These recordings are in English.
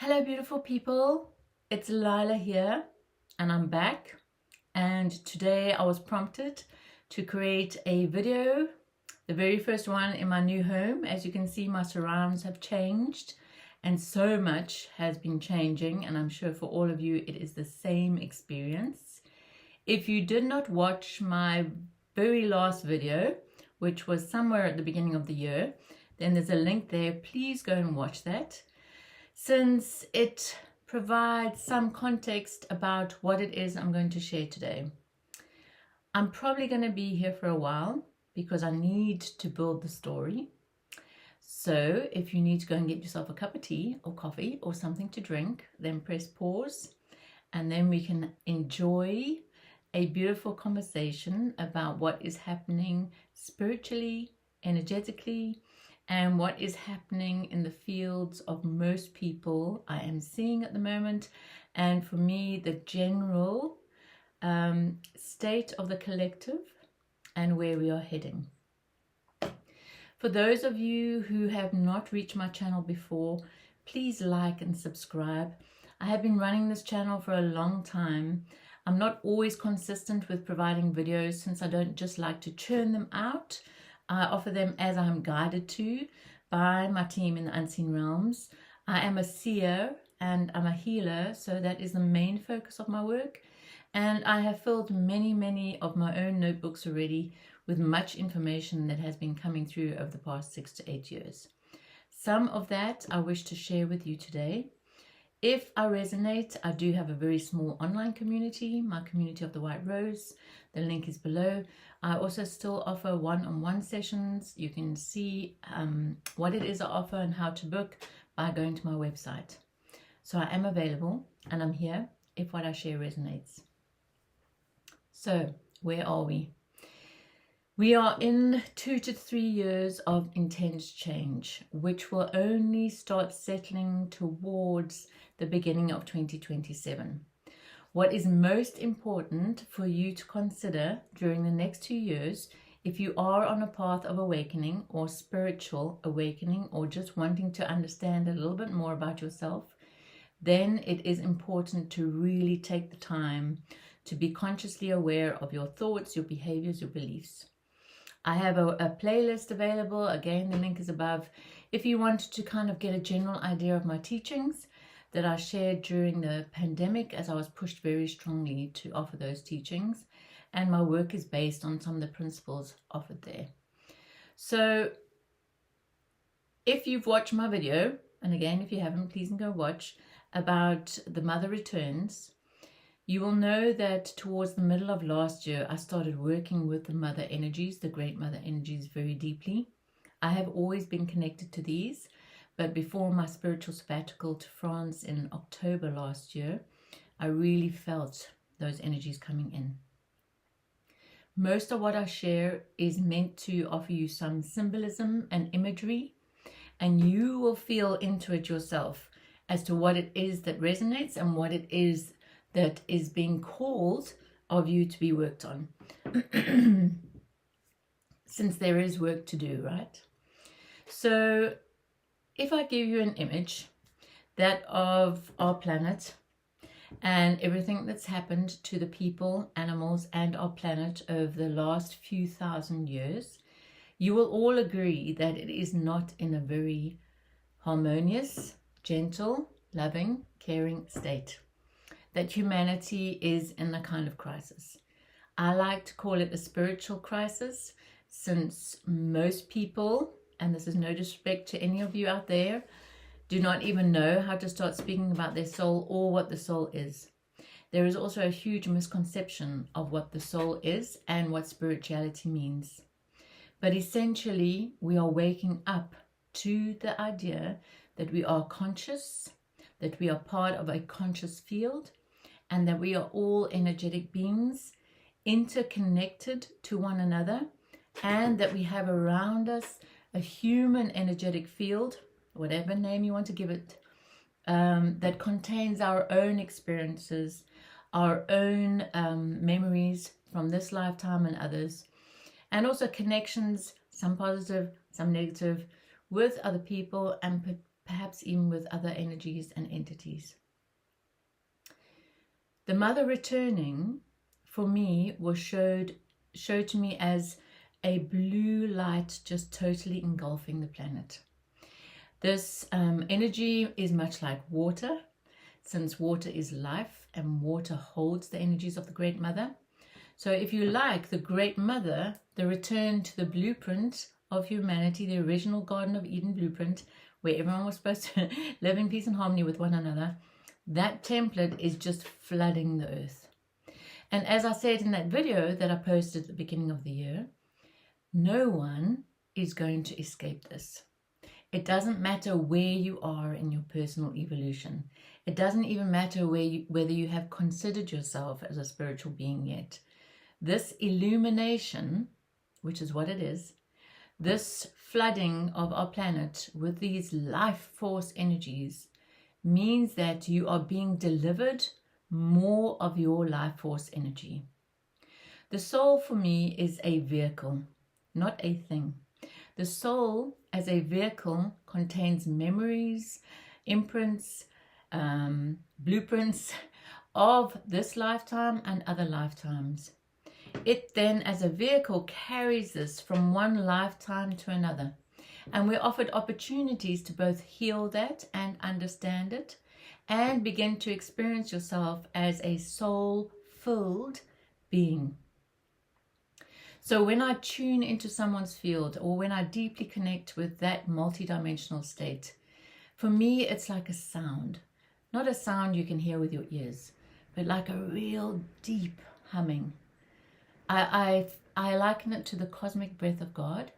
Hello beautiful people, it's Lilah here and I'm back, and today I was prompted to create a video, the very first one in my new home. As you can see, my surrounds have changed and so much has been changing, and I'm sure for all of you it is the same experience. If you did not watch my very last video, which was somewhere at the beginning of the year, then there's a link there. Please go and watch that, since it provides some context about what it is I'm going to share today. I'm probably going to be here for a while because I need to build the story. So if you need to go and get yourself a cup of tea or coffee or something to drink, then press pause and then we can enjoy a beautiful conversation about what is happening spiritually, energetically, and what is happening in the fields of most people I am seeing at the moment, and for me the general state of the collective and where we are heading. For those of you who have not reached my channel before, please like and subscribe. I have been running this channel for a long time. I'm not always consistent with providing videos, since I don't just like to churn them out. I offer them as I'm guided to by my team in the unseen realms. I am a seer and I'm a healer, so that is the main focus of my work. And I have filled many of my own notebooks already with much information that has been coming through over the past 6 to 8 years. Some of that I wish to share with you today. If I resonate, I do have a very small online community, my community of the White Rose. The link is below. I also still offer one-on-one sessions. You can see what it is I offer and how to book by going to my website. So I am available and I'm here if what I share resonates. So where are we? We are in 2 to 3 years of intense change, which will only start settling towards the beginning of 2027. What is most important for you to consider during the next 2 years, if you are on a path of awakening or spiritual awakening, or just wanting to understand a little bit more about yourself, then it is important to really take the time to be consciously aware of your thoughts, your behaviors, your beliefs. I have a playlist available. Again, the link is above. If you want to kind of get a general idea of my teachings that I shared during the pandemic, as I was pushed very strongly to offer those teachings, and my work is based on some of the principles offered there. So if you've watched my video, and again, if you haven't, please go watch, about the Mother Returns, you will know that towards the middle of last year, I started working with the Mother Energies, the Great Mother Energies, very deeply. I have always been connected to these, but before my spiritual sabbatical to France in October last year, I really felt those energies coming in. Most of what I share is meant to offer you some symbolism and imagery, and you will feel into it yourself as to what it is that resonates and what it is that is being called of you to be worked on. Since there is work to do, right? So if I give you an image, that of our planet and everything that's happened to the people, animals, and our planet over the last few thousand years, you will all agree that it is not in a very harmonious, gentle, loving, caring state. That humanity is in a kind of crisis. I like to call it a spiritual crisis, since most people, and this is no disrespect to any of you out there, do not even know how to start speaking about their soul or what the soul is. There is also a huge misconception of what the soul is and what spirituality means. But essentially, we are waking up to the idea that we are conscious, that we are part of a conscious field, and that we are all energetic beings interconnected to one another, and that we have around us a human energetic field, whatever name you want to give it, that contains our own experiences, our own memories from this lifetime and others, and also connections, some positive, some negative, with other people, and perhaps even with other energies and entities. The mother returning, for me, was showed to me as a blue light just totally engulfing the planet. This energy is much like water, since water is life and water holds the energies of the Great Mother. So if you like, the Great Mother, the return to the blueprint of humanity, the original Garden of Eden blueprint, where everyone was supposed to live in peace and harmony with one another, that template is just flooding the earth. And as I said in that video that I posted at the beginning of the year, no one is going to escape this. It doesn't matter where you are in your personal evolution. It doesn't even matter whether you have considered yourself as a spiritual being yet. This illumination, which is what it is, this flooding of our planet with these life force energies means that you are being delivered more of your life force energy. The soul for me is a vehicle, not a thing. The soul as a vehicle contains memories, imprints, blueprints of this lifetime and other lifetimes. It then, as a vehicle, carries this from one lifetime to another. And we're offered opportunities to both heal that and understand it and begin to experience yourself as a soul-filled being. So when I tune into someone's field, or when I deeply connect with that multidimensional state, for me, it's like a sound. Not a sound you can hear with your ears, but like a real deep humming. I liken it to the cosmic breath of God,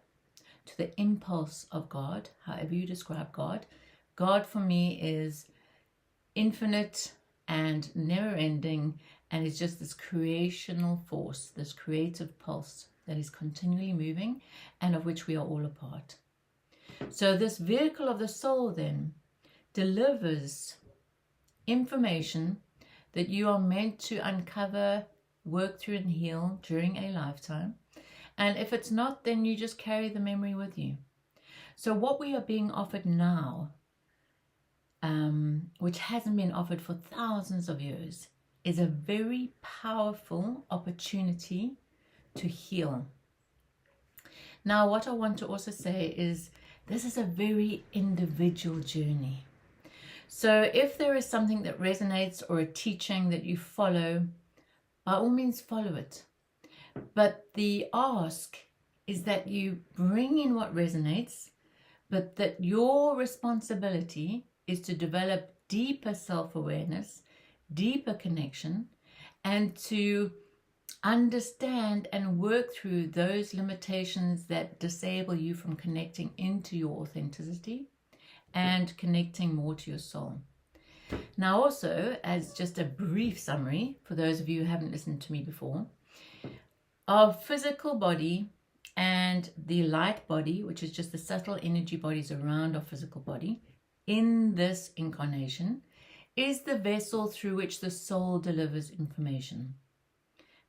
to the impulse of God, however you describe God. God for me is infinite and never-ending, and is just this creational force, this creative pulse that is continually moving and of which we are all a part. So this vehicle of the soul then delivers information that you are meant to uncover, work through and heal during a lifetime. And if it's not, then you just carry the memory with you. So what we are being offered now, which hasn't been offered for thousands of years, is a very powerful opportunity to heal. Now, what I want to also say is this is a very individual journey. So if there is something that resonates or a teaching that you follow, by all means follow it. But the ask is that you bring in what resonates, but that your responsibility is to develop deeper self-awareness, deeper connection, and to understand and work through those limitations that disable you from connecting into your authenticity and connecting more to your soul. Now also, as just a brief summary, for those of you who haven't listened to me before, our physical body and the light body, which is just the subtle energy bodies around our physical body, in this incarnation, is the vessel through which the soul delivers information.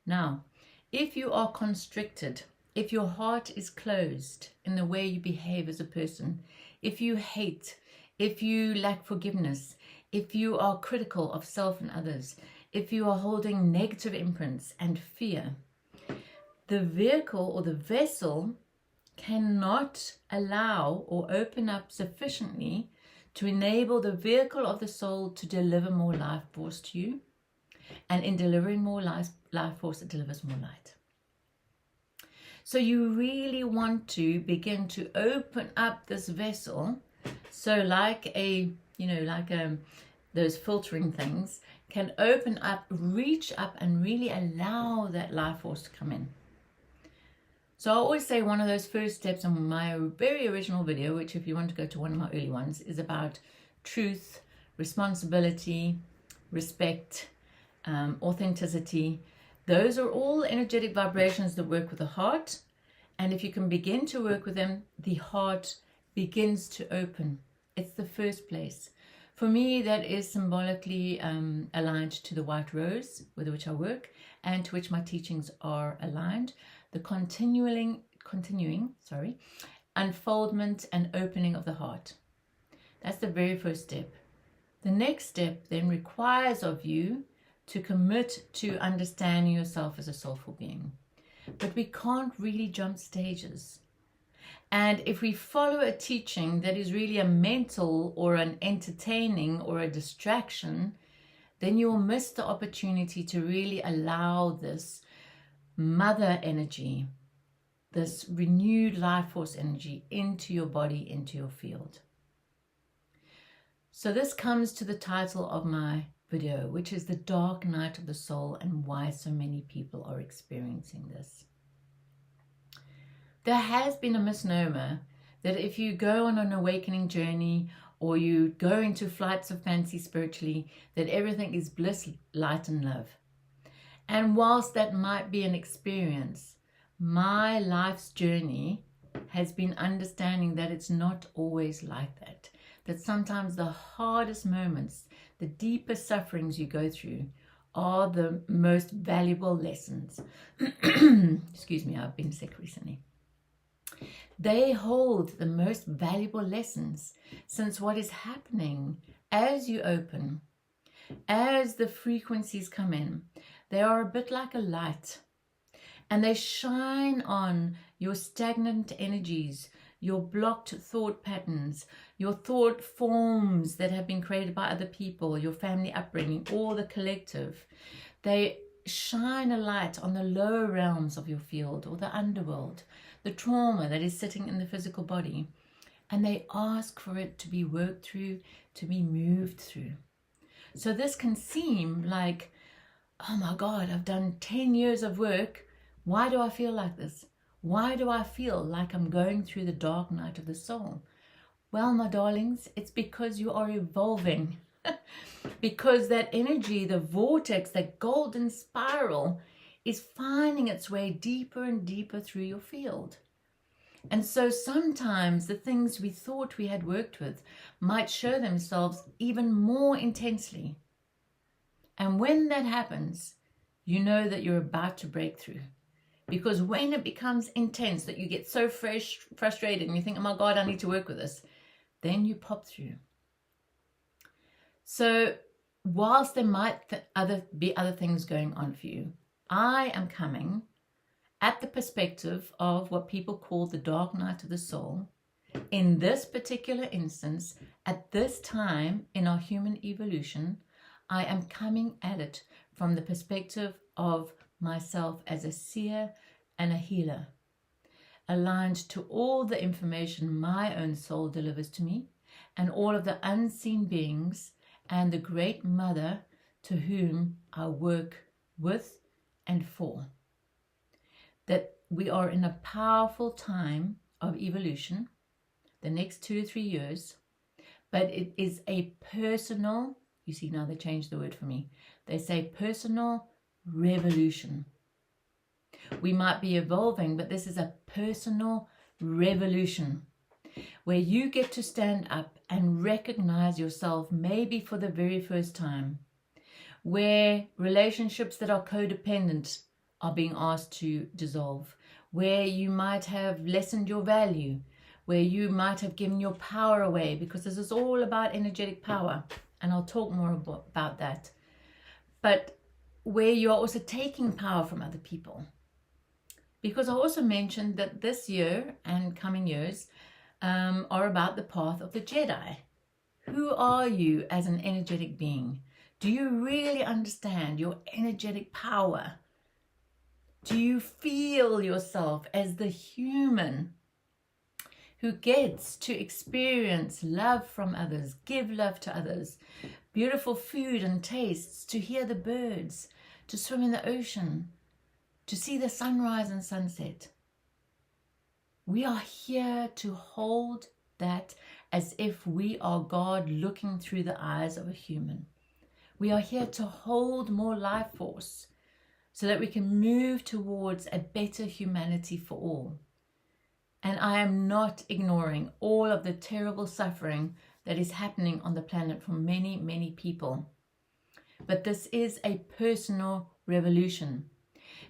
Now, if you are constricted, if your heart is closed in the way you behave as a person, if you hate, if you lack forgiveness, if you are critical of self and others, if you are holding negative imprints and fear, the vehicle or the vessel cannot allow or open up sufficiently to enable the vehicle of the soul to deliver more life force to you. And in delivering more life force, it delivers more light. So you really want to begin to open up this vessel. So like those filtering things can open up, reach up, and really allow that life force to come in. So I always say one of those first steps in my very original video, which if you want to go to one of my early ones, is about truth, responsibility, respect, authenticity. Those are all energetic vibrations that work with the heart. And if you can begin to work with them, the heart begins to open. It's the first place. For me, that is symbolically aligned to the white rose with which I work and to which my teachings are aligned. The continuing unfoldment and opening of the heart. That's the very first step. The next step then requires of you to commit to understanding yourself as a soulful being. But we can't really jump stages. And if we follow a teaching that is really a mental or an entertaining or a distraction, then you will miss the opportunity to really allow this mother energy, this renewed life force energy into your body, into your field. So this comes to the title of my video, which is The Dark Night of the Soul and why so many people are experiencing this. There has been a misnomer that if you go on an awakening journey or you go into flights of fancy spiritually, that everything is bliss, light and love. And whilst that might be an experience, my life's journey has been understanding that it's not always like that. That sometimes the hardest moments, the deepest sufferings you go through are the most valuable lessons. Excuse me, I've been sick recently. They hold the most valuable lessons, since what is happening as you open, as the frequencies come in, they are a bit like a light, and they shine on your stagnant energies, your blocked thought patterns, your thought forms that have been created by other people, your family upbringing, or the collective. They shine a light on the lower realms of your field or the underworld, the trauma that is sitting in the physical body, and they ask for it to be worked through, to be moved through. So this can seem like, oh my God, I've done 10 years of work. Why do I feel like this? Why do I feel like I'm going through the dark night of the soul? Well, my darlings, it's because you are evolving. Because that energy, the vortex, that golden spiral is finding its way deeper and deeper through your field. And so sometimes the things we thought we had worked with might show themselves even more intensely. And when that happens, you know that you're about to break through. Because when it becomes intense that you get so frustrated and you think, oh my God, I need to work with this, then you pop through. So whilst there might be other things going on for you, I am coming at the perspective of what people call the dark night of the soul. In this particular instance, at this time in our human evolution, I am coming at it from the perspective of myself as a seer and a healer, aligned to all the information my own soul delivers to me and all of the unseen beings and the great mother to whom I work with and for. That we are in a powerful time of evolution, the next 2 to 3 years, but it is a personal, you see now they changed the word for me, they say personal revolution. We might be evolving, but this is a personal revolution where you get to stand up and recognize yourself maybe for the very first time, where relationships that are codependent are being asked to dissolve, where you might have lessened your value, where you might have given your power away, because this is all about energetic power, and I'll talk more about that. But where you're also taking power from other people. Because I also mentioned that this year and coming years are about the path of the Jedi. Who are you as an energetic being? Do you really understand your energetic power? Do you feel yourself as the human who gets to experience love from others, give love to others, beautiful food and tastes, to hear the birds, to swim in the ocean, to see the sunrise and sunset? We are here to hold that as if we are God looking through the eyes of a human. We are here to hold more life force so that we can move towards a better humanity for all. And I am not ignoring all of the terrible suffering that is happening on the planet for many, many people. But this is a personal revolution,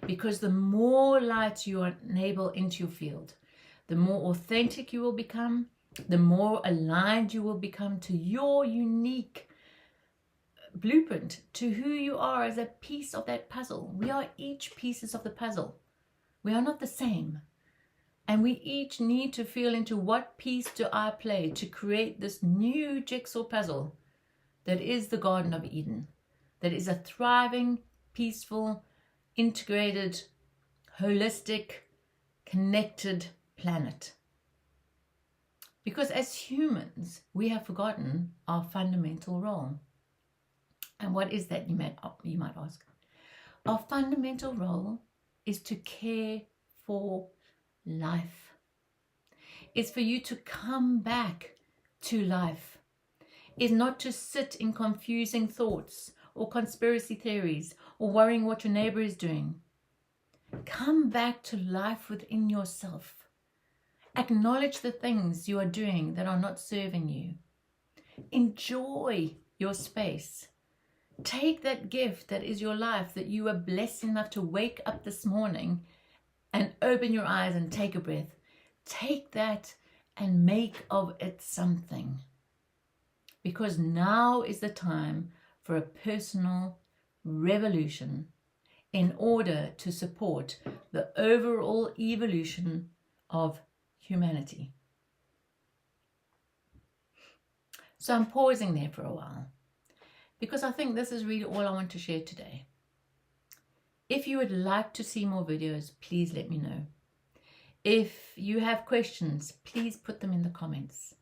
because the more light you enable into your field, the more authentic you will become, the more aligned you will become to your unique blueprint, to who you are as a piece of that puzzle. We are each pieces of the puzzle. We are not the same. And we each need to feel into what piece do I play to create this new jigsaw puzzle that is the Garden of Eden, that is a thriving, peaceful, integrated, holistic, connected planet. Because as humans, we have forgotten our fundamental role. And what is that, you might ask? Our fundamental role is to care for life. It's for you to come back to life. Is not to sit in confusing thoughts or conspiracy theories or worrying what your neighbor is doing. Come back to life within yourself. Acknowledge the things you are doing that are not serving you. Enjoy your space. Take that gift that is your life, that you were blessed enough to wake up this morning and open your eyes and take a breath. Take that and make of it something. Because now is the time for a personal revolution in order to support the overall evolution of humanity. So I'm pausing there for a while because I think this is really all I want to share today. If you would like to see more videos, please let me know. If you have questions, please put them in the comments.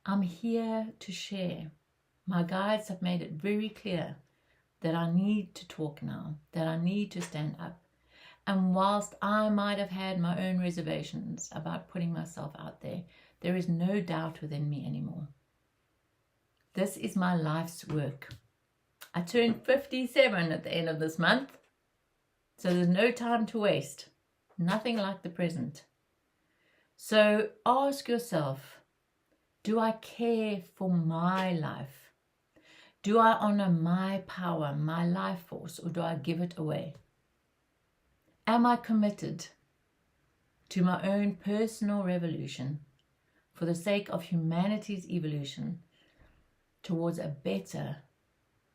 I'm here to share. My guides have made it very clear that I need to talk now, that I need to stand up. And whilst I might have had my own reservations about putting myself out there, there is no doubt within me anymore. This is my life's work. I turned 57 at the end of this month, so there's no time to waste. Nothing like the present. So ask yourself, do I care for my life? Do I honor my power, my life force, or do I give it away? Am I committed to my own personal revolution for the sake of humanity's evolution towards a better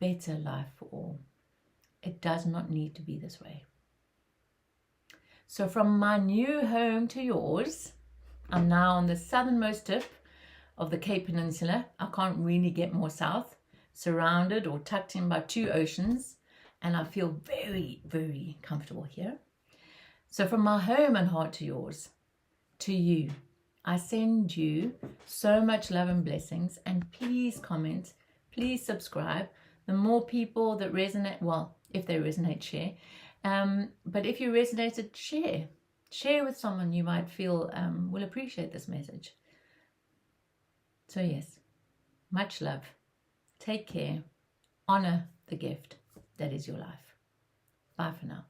life for all? It does not need to be this way. So from my new home to yours, I'm now on the southernmost tip of the Cape Peninsula. I can't really get more south, surrounded or tucked in by two oceans, and I feel very, very comfortable here. So from my home and heart to yours, to you, I send you so much love and blessings, and please comment, please subscribe. The more people that resonate, well, if they resonate, share. But if you resonated, share with someone you might feel will appreciate this message. So yes, much love. Take care. Honor the gift that is your life. Bye for now.